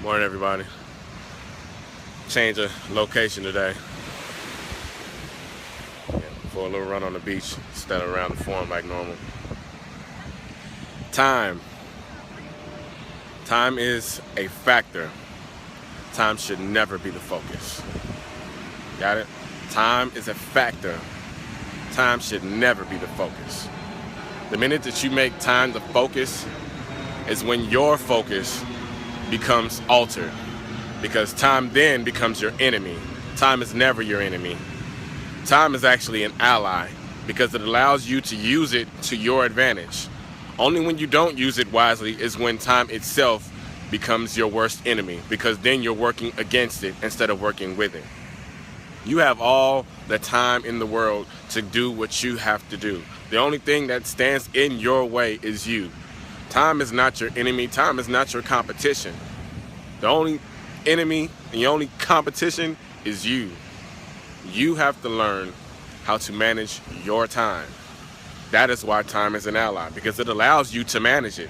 Morning, everybody. Change of location today. For a little run on the beach instead of around the farm like normal. Time. Time is a factor. Time should never be the focus. Got it? Time is a factor. Time should never be the focus. The minute that you make time the focus is when your focus becomes altered, because time then becomes your enemy. Time is never your enemy. Time is actually an ally because it allows you to use it to your advantage. Only when you don't use it wisely is when time itself becomes your worst enemy, because then you're working against it instead of working with it. You have all the time in the world to do what you have to do. The only thing that stands in your way is you. Time is not your enemy. Time is not your competition. The only enemy and your only competition is you. You have to learn how to manage your time. That is why time is an ally, because it allows you to manage it.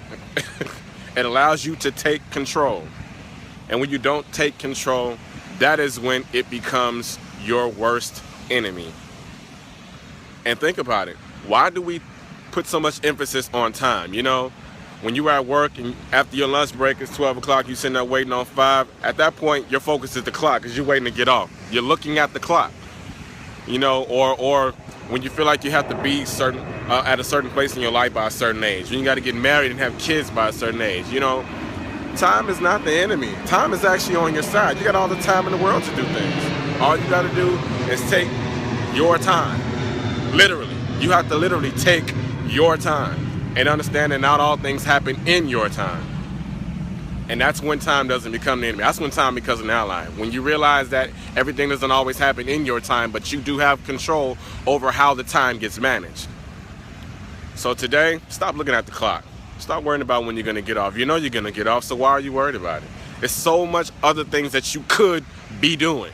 It allows you to take control. And when you don't take control, that is when it becomes your worst enemy. And think about it. Why do we put so much emphasis on time? You know, when you're at work and after your lunch break, it's 12 o'clock, you're sitting there waiting on 5. At that point, your focus is the clock because you're waiting to get off. You're looking at the clock. You know, or when you feel like you have to be at a certain place in your life by a certain age. When you got to get married and have kids by a certain age. You know, time is not the enemy. Time is actually on your side. You got all the time in the world to do things. All you got to do is take your time. Literally. You have to literally take your time and understand that not all things happen in your time. And that's when time doesn't become the enemy. That's when time becomes an ally. When you realize that everything doesn't always happen in your time, but you do have control over how the time gets managed. So today, stop looking at the clock. Stop worrying about when you're going to get off. You know you're going to get off, so why are you worried about it? There's so much other things that you could be doing.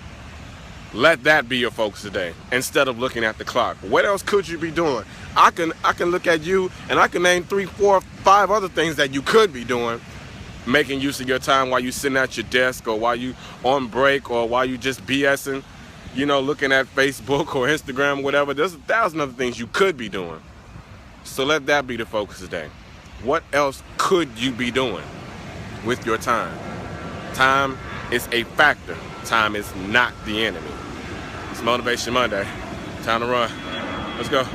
Let that be your focus today, instead of looking at the clock. What else could you be doing? I can look at you and I can name 3, 4, 5 other things that you could be doing, making use of your time while you sitting at your desk, or while you on break, or while you just BSing, you know, looking at Facebook or Instagram, whatever. There's 1,000 other things you could be doing. So let that be the focus today. What else could you be doing with your time? Time is a factor. Time is not the enemy. It's Motivation Monday. Time to run. Let's go.